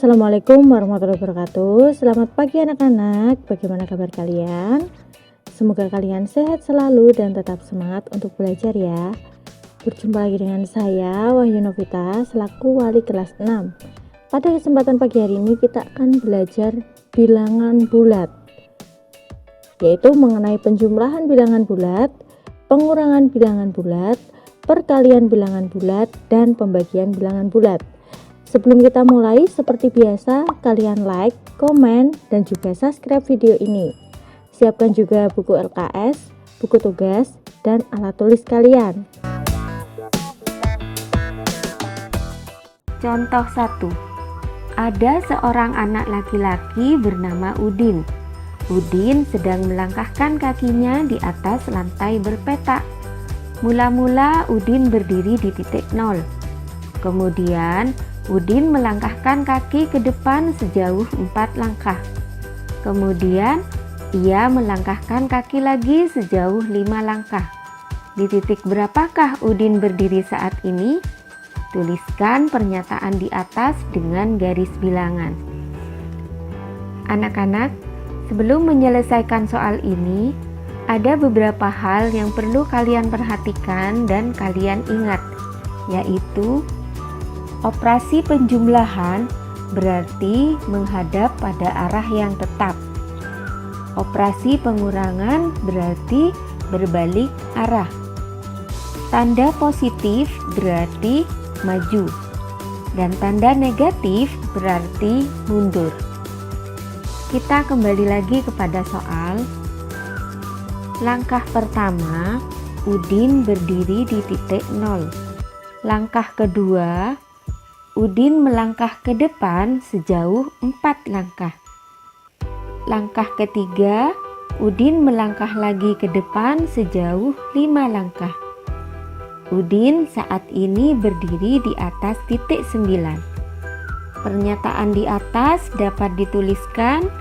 Assalamualaikum warahmatullahi wabarakatuh. Selamat pagi anak-anak, bagaimana kabar kalian? Semoga kalian sehat selalu dan tetap semangat untuk belajar ya. Berjumpa lagi dengan saya Wahyu Novita selaku wali kelas 6. Pada kesempatan pagi hari ini kita akan belajar bilangan bulat, yaitu mengenai penjumlahan bilangan bulat, pengurangan bilangan bulat, perkalian bilangan bulat, dan pembagian bilangan bulat. Sebelum kita mulai, seperti biasa, kalian like, komen, dan juga subscribe video ini. Siapkan juga buku LKS, buku tugas, dan alat tulis kalian. Contoh 1. Ada seorang anak laki-laki bernama Udin. Udin sedang melangkahkan kakinya di atas lantai berpetak. Mula-mula Udin berdiri di titik 0. Kemudian Udin melangkahkan kaki ke depan sejauh 4 langkah. Kemudian ia melangkahkan kaki lagi sejauh 5 langkah. Di titik berapakah Udin berdiri saat ini? Tuliskan pernyataan di atas dengan garis bilangan. Anak-anak, sebelum menyelesaikan soal ini, ada beberapa hal yang perlu kalian perhatikan dan kalian ingat, yaitu operasi penjumlahan berarti menghadap pada arah yang tetap. Operasi pengurangan berarti berbalik arah. Tanda positif berarti maju, dan tanda negatif berarti mundur. Kita kembali lagi kepada soal. Langkah pertama, Udin berdiri di titik 0. Langkah kedua, Udin melangkah ke depan sejauh 4 langkah. Langkah ketiga, Udin melangkah lagi ke depan sejauh 5 langkah. Udin saat ini berdiri di atas titik 9. Pernyataan di atas dapat dituliskan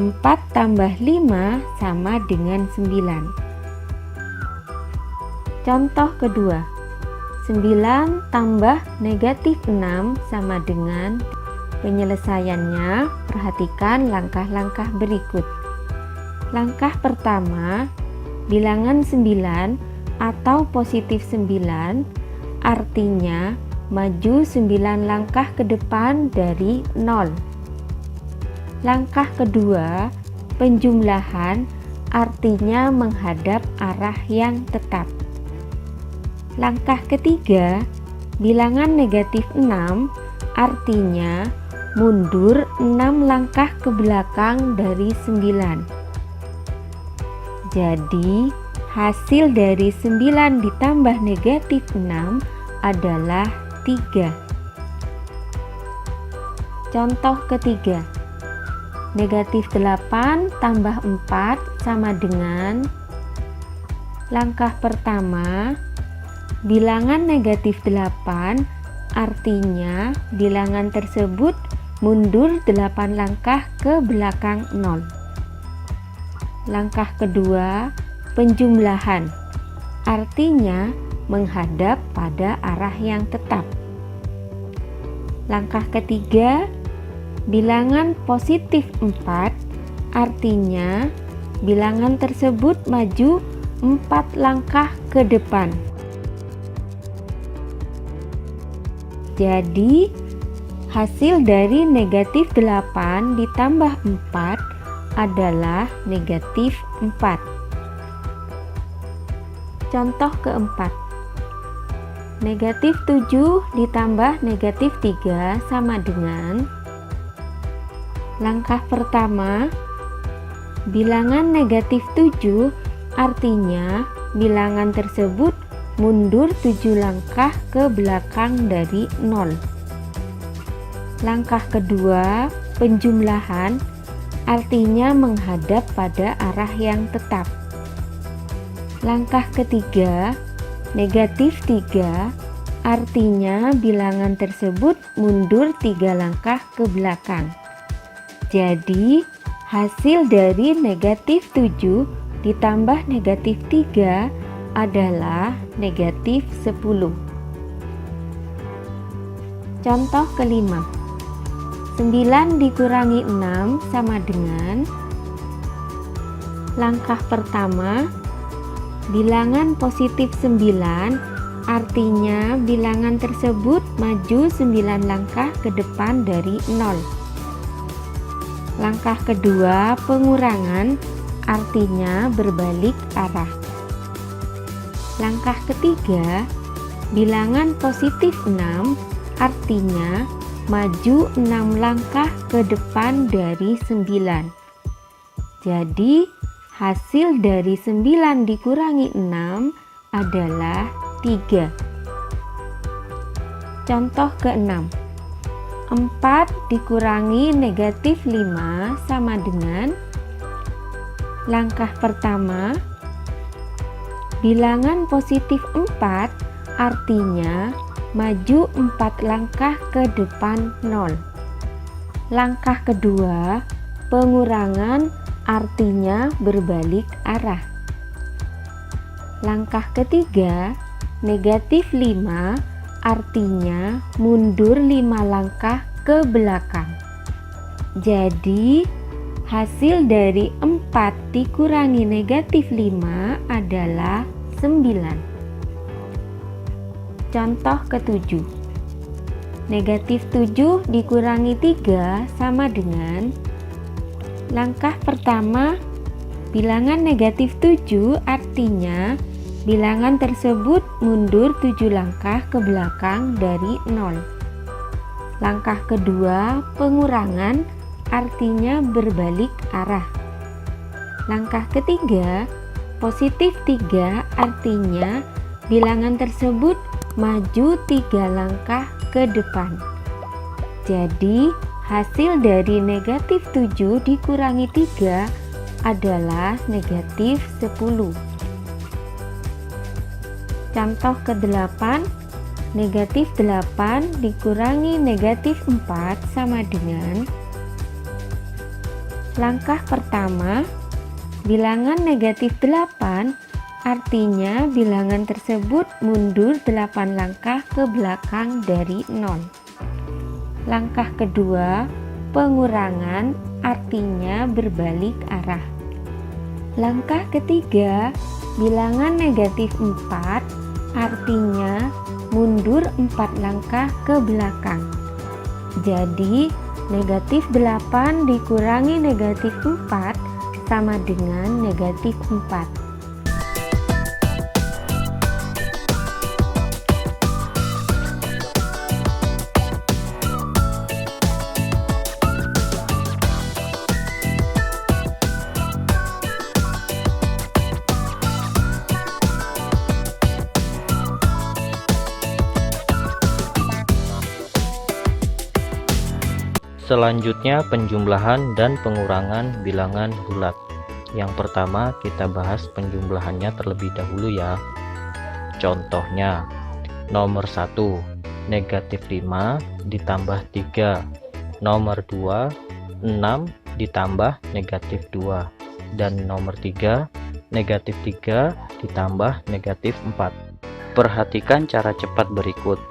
4 tambah 5 sama dengan 9. Contoh kedua, 9 tambah negatif 6 sama dengan, penyelesaiannya perhatikan langkah-langkah berikut. Langkah pertama, bilangan 9 atau positif 9 artinya maju 9 langkah ke depan dari 0. Langkah kedua, penjumlahan artinya menghadap arah yang tetap. Langkah ketiga, bilangan negatif 6 artinya mundur 6 langkah ke belakang dari 9. Jadi, hasil dari 9 ditambah negatif 6 adalah 3. Contoh ketiga, negatif 8 tambah 4 sama dengan, langkah pertama, bilangan negatif 8 artinya bilangan tersebut mundur 8 langkah ke belakang 0. Langkah kedua, penjumlahan artinya menghadap pada arah yang tetap. Langkah ketiga, bilangan positif 4 artinya bilangan tersebut maju 4 langkah ke depan. Jadi, hasil dari negatif 8 ditambah 4 adalah negatif 4. Contoh keempat, negatif 7 ditambah negatif 3 sama dengan, langkah pertama, bilangan negatif 7 artinya bilangan tersebut mundur 7 langkah ke belakang dari 0. Langkah kedua, penjumlahan artinya menghadap pada arah yang tetap. Langkah ketiga, negatif 3 artinya bilangan tersebut mundur 3 langkah ke belakang. Jadi, hasil dari negatif 7 ditambah negatif 3 adalah negatif 10. Contoh kelima, 9 dikurangi 6 sama dengan, langkah pertama, bilangan positif 9, artinya bilangan tersebut maju 9 langkah ke depan dari 0. Langkah kedua, pengurangan, artinya berbalik arah. Langkah ketiga, bilangan positif 6, artinya maju 6 langkah ke depan dari 9. Jadi, hasil dari 9 dikurangi 6 adalah 3. Contoh ke-6. 4 dikurangi negatif 5 sama dengan, langkah pertama, bilangan positif 4 artinya maju 4 langkah ke depan 0. Langkah kedua, pengurangan artinya berbalik arah. Langkah ketiga, negatif 5 artinya mundur 5 langkah ke belakang. Jadi, hasil dari 4 dikurangi negatif 5 adalah 9. Contoh ke-7. Negatif 7 dikurangi 3 sama dengan, langkah pertama, bilangan negatif 7 artinya bilangan tersebut mundur 7 langkah ke belakang dari 0. Langkah kedua, pengurangan artinya berbalik arah. Langkah ketiga, positif 3 artinya bilangan tersebut maju 3 langkah ke depan. Jadi, hasil dari negatif 7 dikurangi 3 adalah negatif 10. Contoh ke-8, negatif 8 dikurangi negatif 4 sama dengan, langkah pertama, bilangan negatif 8 artinya bilangan tersebut mundur 8 langkah ke belakang dari 0. Langkah kedua, pengurangan artinya berbalik arah. Langkah ketiga, bilangan negatif 4 artinya mundur 4 langkah ke belakang. Jadi, negatif 8 dikurangi negatif 4 sama dengan negatif 4. Selanjutnya penjumlahan dan pengurangan bilangan bulat. Yang pertama kita bahas penjumlahannya terlebih dahulu ya. Contohnya, nomor 1, negatif 5 ditambah 3. Nomor 2, 6 ditambah negatif 2. Dan nomor 3, negatif 3 ditambah negatif 4. Perhatikan cara cepat berikut.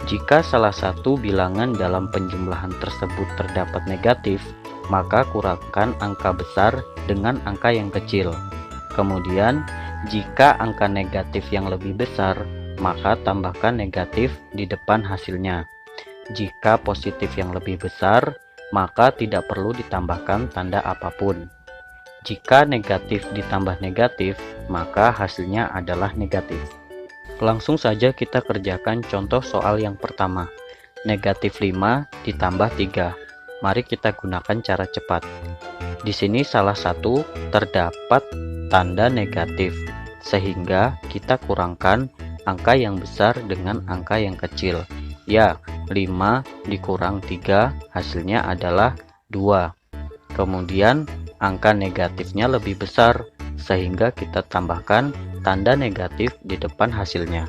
Jika salah satu bilangan dalam penjumlahan tersebut terdapat negatif, maka kurangkan angka besar dengan angka yang kecil. Kemudian, jika angka negatif yang lebih besar, maka tambahkan negatif di depan hasilnya. Jika positif yang lebih besar, maka tidak perlu ditambahkan tanda apapun. Jika negatif ditambah negatif, maka hasilnya adalah negatif. Langsung saja kita kerjakan contoh soal yang pertama. Negatif 5 ditambah 3. Mari kita gunakan cara cepat. Di sini salah satu terdapat tanda negatif, sehingga kita kurangkan angka yang besar dengan angka yang kecil. Ya, 5 dikurang 3 hasilnya adalah 2. Kemudian angka negatifnya lebih besar, sehingga kita tambahkan tanda negatif di depan hasilnya.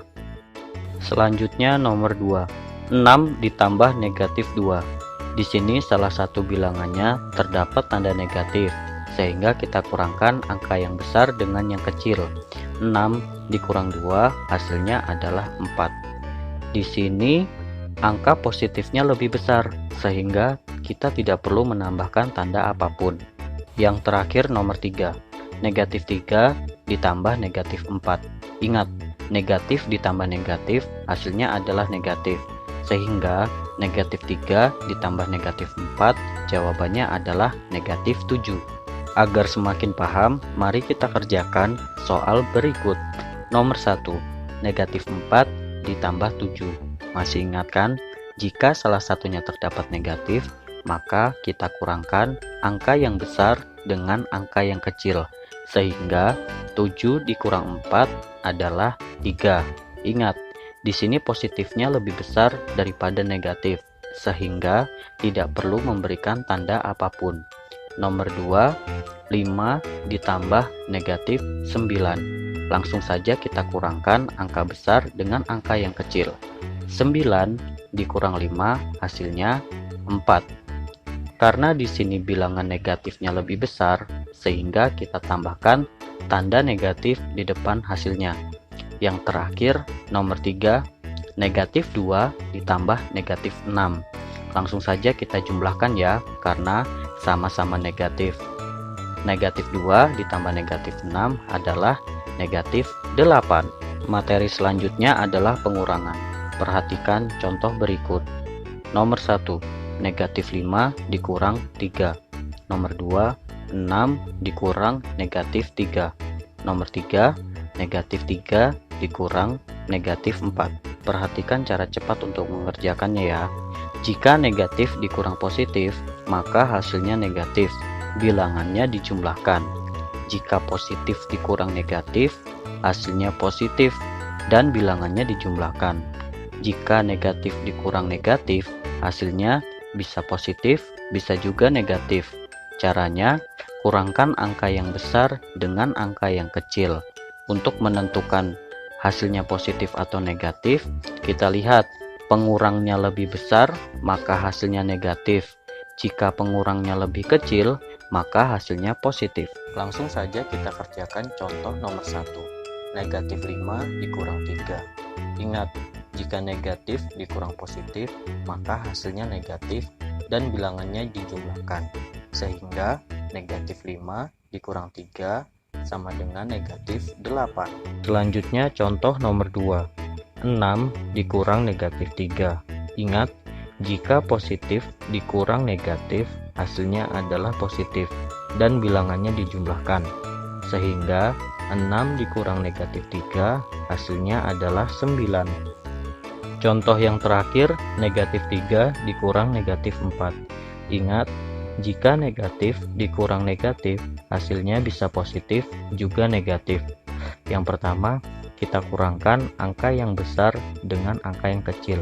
Selanjutnya nomor 2, 6 ditambah negatif 2. Di sini salah satu bilangannya terdapat tanda negatif, sehingga kita kurangkan angka yang besar dengan yang kecil. 6 dikurang 2 hasilnya adalah 4. Di sini angka positifnya lebih besar, sehingga kita tidak perlu menambahkan tanda apapun. Yang terakhir nomor 3, negatif 3 ditambah negatif 4. Ingat, negatif ditambah negatif hasilnya adalah negatif, sehingga negatif 3 ditambah negatif 4 jawabannya adalah negatif 7. Agar semakin paham, mari kita kerjakan soal berikut. Nomor 1, negatif 4 ditambah 7. Masih ingat kan? Jika salah satunya terdapat negatif, maka kita kurangkan angka yang besar dengan angka yang kecil, sehingga 7 dikurang 4 adalah 3. Ingat, di sini positifnya lebih besar daripada negatif, sehingga tidak perlu memberikan tanda apapun. Nomor 2, 5 ditambah negatif 9. Langsung saja kita kurangkan angka besar dengan angka yang kecil. 9 dikurang 5 hasilnya 4. Karena di sini bilangan negatifnya lebih besar, sehingga kita tambahkan tanda negatif di depan hasilnya. Yang terakhir, nomor 3, negatif 2 ditambah negatif 6. Langsung saja kita jumlahkan ya, karena sama-sama negatif. Negatif 2 ditambah negatif 6 adalah negatif 8. Materi selanjutnya adalah pengurangan. Perhatikan contoh berikut. Nomor 1, negatif 5 dikurang 3. Nomor 2, 6 dikurang negatif 3. Nomor 3, negatif 3 dikurang negatif 4. Perhatikan cara cepat untuk mengerjakannya ya. Jika negatif dikurang positif, maka hasilnya negatif. Bilangannya dijumlahkan. Jika positif dikurang negatif, hasilnya positif dan bilangannya dijumlahkan. Jika negatif dikurang negatif, hasilnya bisa positif, bisa juga negatif. Caranya, kurangkan angka yang besar dengan angka yang kecil. Untuk menentukan hasilnya positif atau negatif, kita lihat pengurangnya lebih besar, maka hasilnya negatif. Jika pengurangnya lebih kecil, maka hasilnya positif. Langsung saja kita kerjakan contoh nomor 1. Negatif 5 dikurang 3. Ingat, jika negatif dikurang positif, maka hasilnya negatif dan bilangannya dijumlahkan. Sehingga negatif 5 dikurang 3 sama dengan negatif 8. Selanjutnya contoh nomor 2. 6 dikurang negatif 3. Ingat, jika positif dikurang negatif, hasilnya adalah positif dan bilangannya dijumlahkan. Sehingga 6 dikurang negatif 3 hasilnya adalah 9. Contoh yang terakhir, negatif 3 dikurang negatif 4. Ingat, jika negatif dikurang negatif, hasilnya bisa positif juga negatif. Yang pertama, kita kurangkan angka yang besar dengan angka yang kecil.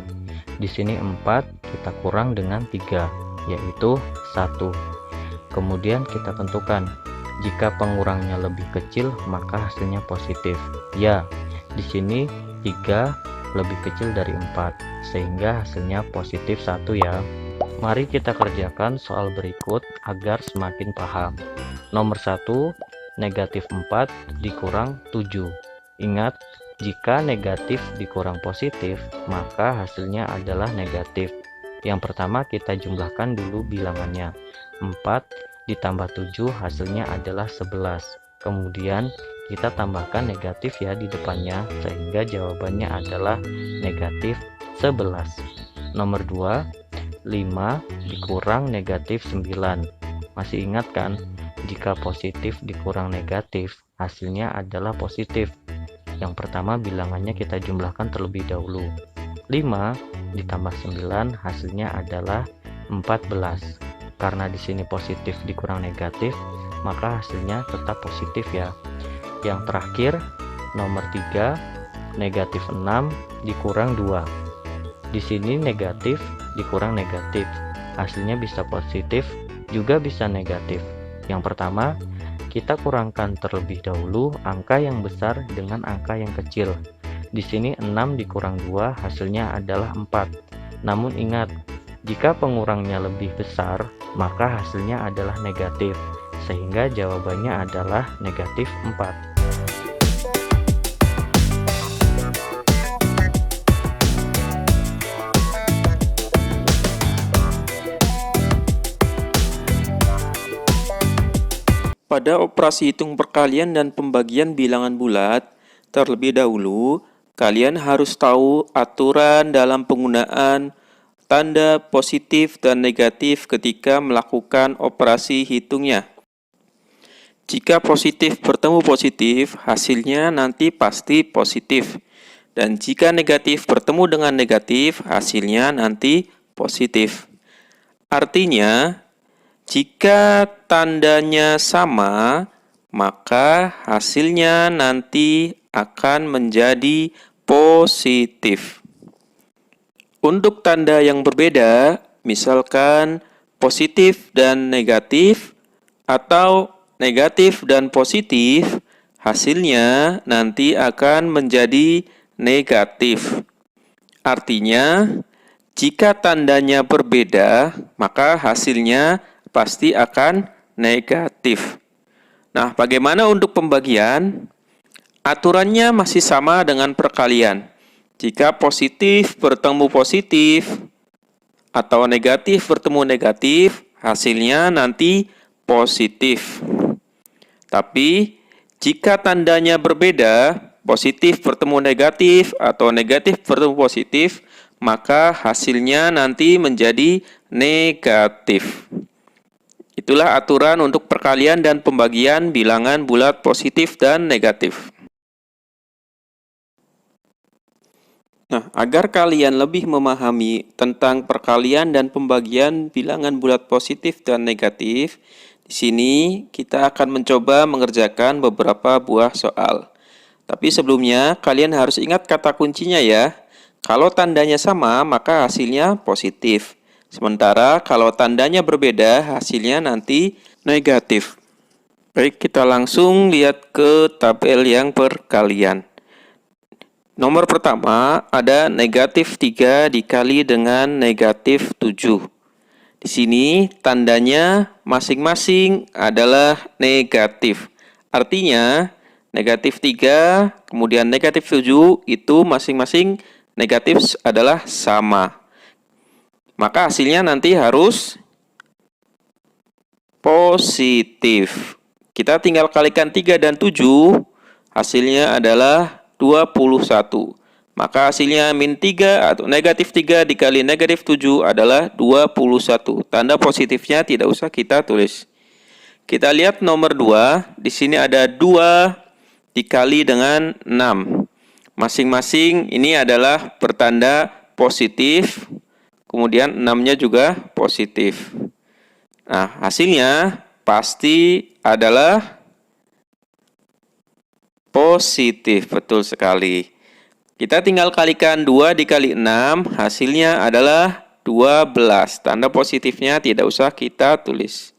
Di sini 4 kita kurang dengan 3, yaitu 1. Kemudian kita tentukan, jika pengurangnya lebih kecil, maka hasilnya positif. Ya, di sini 3 lebih kecil dari 4, sehingga hasilnya positif 1 ya. Mari kita kerjakan soal berikut agar semakin paham. Nomor 1, negatif 4 dikurang 7. Ingat, jika negatif dikurang positif, maka hasilnya adalah negatif. Yang pertama kita jumlahkan dulu bilangannya. 4 ditambah 7 hasilnya adalah 11. Kemudian kita tambahkan negatif ya di depannya, sehingga jawabannya adalah negatif 11. Nomor 2, 5 dikurang negatif 9. Masih ingat kan? Jika positif dikurang negatif, hasilnya adalah positif. Yang pertama bilangannya kita jumlahkan terlebih dahulu. 5 ditambah 9 hasilnya adalah 14. Karena di sini positif dikurang negatif, maka hasilnya tetap positif ya. Yang terakhir, nomor 3, negatif 6 dikurang 2. Di sini negatif dikurang negatif, hasilnya bisa positif, juga bisa negatif. Yang pertama, kita kurangkan terlebih dahulu angka yang besar dengan angka yang kecil. Di sini 6 dikurang 2 hasilnya adalah 4. Namun ingat, jika pengurangnya lebih besar, maka hasilnya adalah negatif, sehingga jawabannya adalah negatif 4. pada operasi hitung perkalian dan pembagian bilangan bulat, terlebih dahulu kalian harus tahu aturan dalam penggunaan tanda positif dan negatif ketika melakukan operasi hitungnya. Jika positif bertemu positif, hasilnya nanti pasti positif. Dan jika negatif bertemu dengan negatif, hasilnya nanti positif. Artinya, jika tandanya sama, maka hasilnya nanti akan menjadi positif. Untuk tanda yang berbeda, misalkan positif dan negatif, atau negatif dan positif, hasilnya nanti akan menjadi negatif. Artinya, jika tandanya berbeda, maka hasilnya pasti akan negatif. Nah, bagaimana untuk pembagian? Aturannya masih sama dengan perkalian. Jika positif bertemu positif, atau negatif bertemu negatif, hasilnya nanti positif. Tapi jika tandanya berbeda, positif bertemu negatif atau negatif bertemu positif, maka hasilnya nanti menjadi negatif. Itulah aturan untuk perkalian dan pembagian bilangan bulat positif dan negatif. Nah, agar kalian lebih memahami tentang perkalian dan pembagian bilangan bulat positif dan negatif, di sini kita akan mencoba mengerjakan beberapa buah soal. Tapi sebelumnya, kalian harus ingat kata kuncinya ya. Kalau tandanya sama, maka hasilnya positif. Sementara kalau tandanya berbeda, hasilnya nanti negatif. Baik, kita langsung lihat ke tabel yang perkalian. Nomor pertama ada negatif 3 dikali dengan negatif 7. Di sini tandanya masing-masing adalah negatif. Artinya negatif 3 kemudian negatif 7 itu masing-masing negatif adalah sama. Maka hasilnya nanti harus positif. Kita tinggal kalikan 3 dan 7, hasilnya adalah 21. Maka hasilnya min 3 atau negatif 3 dikali negatif 7 adalah 21. Tanda positifnya tidak usah kita tulis. Kita lihat nomor 2. Di sini ada 2 dikali dengan 6. Masing-masing ini adalah bertanda positif. Kemudian 6-nya juga positif. Nah, hasilnya pasti adalah positif, betul sekali. Kita tinggal kalikan 2 dikali 6, hasilnya adalah 12. Tanda positifnya tidak usah kita tulis.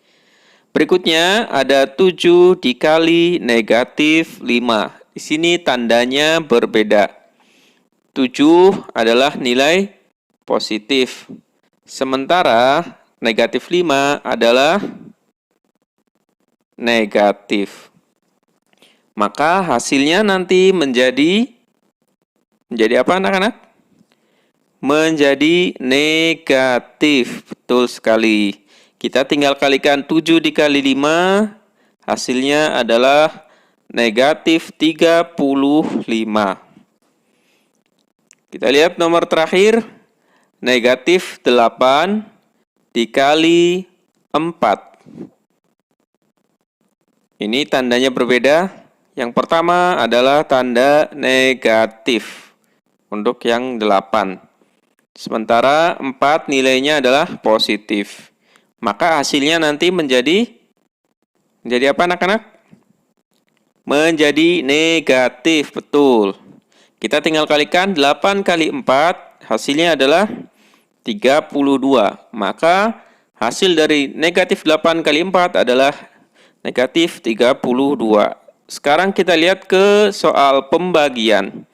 Berikutnya ada 7 dikali negatif 5. Di sini tandanya berbeda. 7 adalah nilai positif. Sementara negatif 5 adalah negatif. Maka hasilnya nanti menjadi apa anak-anak? Menjadi negatif. Betul sekali. Kita tinggal kalikan 7 dikali 5. Hasilnya adalah negatif 35. Kita lihat nomor terakhir. Negatif 8 dikali 4. Ini tandanya berbeda. Yang pertama adalah tanda negatif untuk yang 8. Sementara 4 nilainya adalah positif. Maka hasilnya nanti menjadi apa anak-anak? Menjadi negatif, betul. Kita tinggal kalikan 8 kali 4, hasilnya adalah 32. Maka hasil dari negatif 8 kali 4 adalah negatif 32. Sekarang kita lihat ke soal pembagian.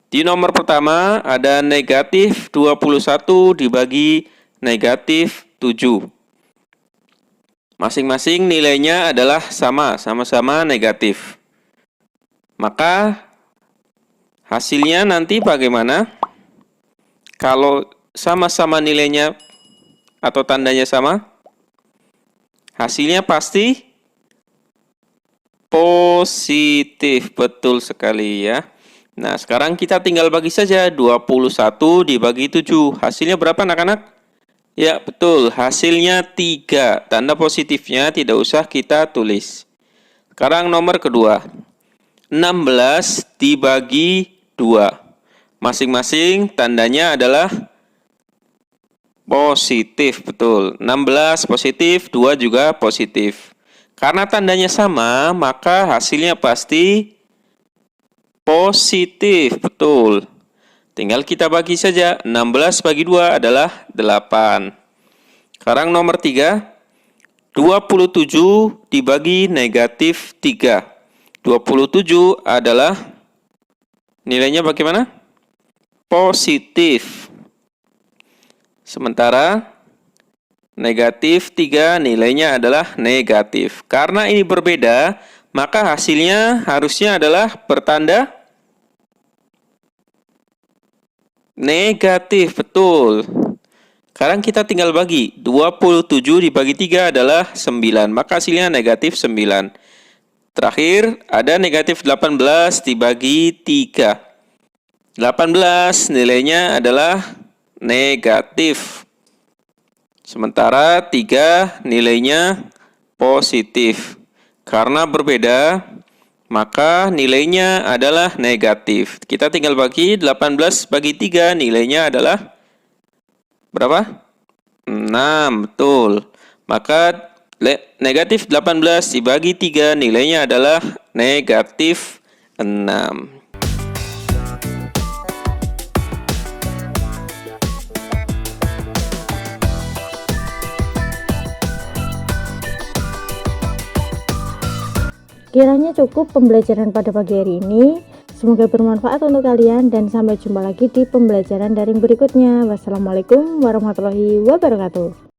Di nomor pertama ada negatif 21 dibagi negatif 7. Masing-masing nilainya adalah sama-sama negatif. Maka hasilnya nanti bagaimana? Kalau sama-sama nilainya atau tandanya sama, hasilnya pasti positif. Betul sekali ya. Nah, sekarang kita tinggal bagi saja 21 dibagi 7. Hasilnya berapa anak-anak? Ya, betul. Hasilnya 3. Tanda positifnya tidak usah kita tulis. Sekarang nomor kedua. 16 dibagi 2. Masing-masing tandanya adalah positif, betul. 16 positif, 2 juga positif. Karena tandanya sama, maka hasilnya pasti positif, betul. Tinggal kita bagi saja. 16 bagi 2 adalah 8. Sekarang nomor 3. 27 dibagi negatif 3. 27 adalah nilainya bagaimana? Positif. Sementara negatif 3 nilainya adalah negatif. Karena ini berbeda, maka hasilnya harusnya adalah bertanda negatif, betul. Sekarang kita tinggal bagi. 27 dibagi 3 adalah 9, maka hasilnya negatif 9. Terakhir, ada negatif 18 dibagi 3. 18 nilainya adalah negatif. Sementara 3 nilainya positif. Karena berbeda, maka nilainya adalah negatif. Kita tinggal bagi 18 bagi 3, nilainya adalah berapa? 6, betul. Maka negatif 18 dibagi 3, nilainya adalah negatif 6. Kiranya cukup pembelajaran pada pagi hari ini. Semoga bermanfaat untuk kalian dan sampai jumpa lagi di pembelajaran daring berikutnya. Wassalamualaikum warahmatullahi wabarakatuh.